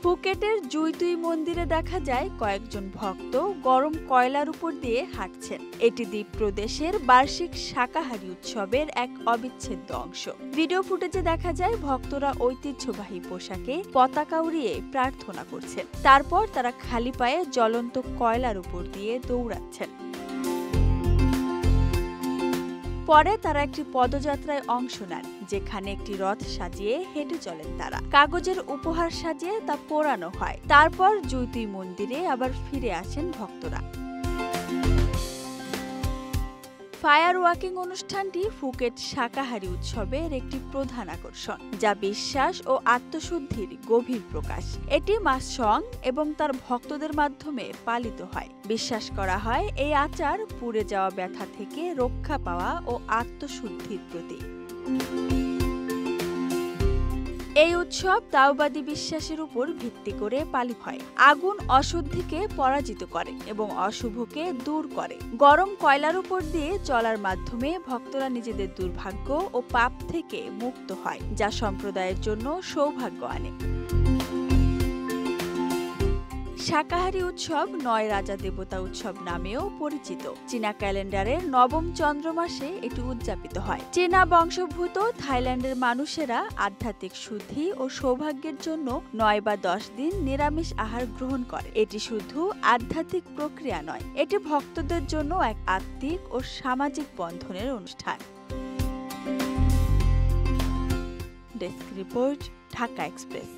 ফুকেটের জুইতুই মন্দিরে দেখা যায় কয়েকজন ভক্ত গরম কয়লার উপর দিয়ে হাঁটছেন। এটি দ্বীপ প্রদেশের বার্ষিক শাকাহারী উৎসবের এক অবিচ্ছেদ্য অংশ। ভিডিও ফুটেজে দেখা যায় ভক্তরা ঐতিহ্যবাহী পোশাকে পতাকা উড়িয়ে প্রার্থনা করছেন। তারপর তারা খালি পায়ে জ্বলন্ত কয়লার উপর দিয়ে দৌড়াচ্ছেন। পরে তারা একটি পদযাত্রায় অংশ নেন, যেখানে একটি রথ সাজিয়ে হেঁটে চলেন তারা। কাগজের উপহার সাজিয়ে তা পোড়ানো হয়। তারপর জুইতুই মন্দিরে আবার ফিরে আসেন ভক্তরা। ফায়ার ওয়াকিং অনুষ্ঠানটি ফুকেট শাকাহারী উৎসবের একটি প্রধান আকর্ষণ, যা বিশ্বাস ও আত্মশুদ্ধির গভীর প্রকাশ। এটি মা সং এবং তার ভক্তদের মাধ্যমে পালিত হয়। বিশ্বাস করা হয় এই আচার পুড়ে যাওয়া ব্যথা থেকে রক্ষা পাওয়া ও আত্মশুদ্ধির প্রতীক। এই উৎসব তাওবাদী বিশ্বাসের উপর ভিত্তি করে পালিত হয়। আগুন অশুদ্ধিকে পরাজিত করে এবং অশুভকে দূর করে। গরম কয়লার উপর দিয়ে চলার মাধ্যমে ভক্তরা নিজেদের দুর্ভাগ্য ও পাপ থেকে মুক্ত হয়, যা সম্প্রদায়ের জন্য সৌভাগ্য আনে। শাকাহারী উৎসব ৯ রাজা দেবতা উৎসব নামেও পরিচিত। চীনা ক্যালেন্ডারের নবম চন্দ্র মাসে এটি উদযাপিত হয়। চীনা বংশোদ্ভূত থাইল্যান্ডের মানুষেরা আধ্যাত্মিক শুদ্ধি ও সৌভাগ্যের জন্য ৯ বা ১০ দিন নিরামিষ আহার গ্রহণ করে। এটি শুধু আধ্যাত্মিক প্রক্রিয়া নয়, এটি ভক্তদের জন্য এক আত্মিক ও সামাজিক বন্ধনের অনুষ্ঠান। Desk report, Dhaka express.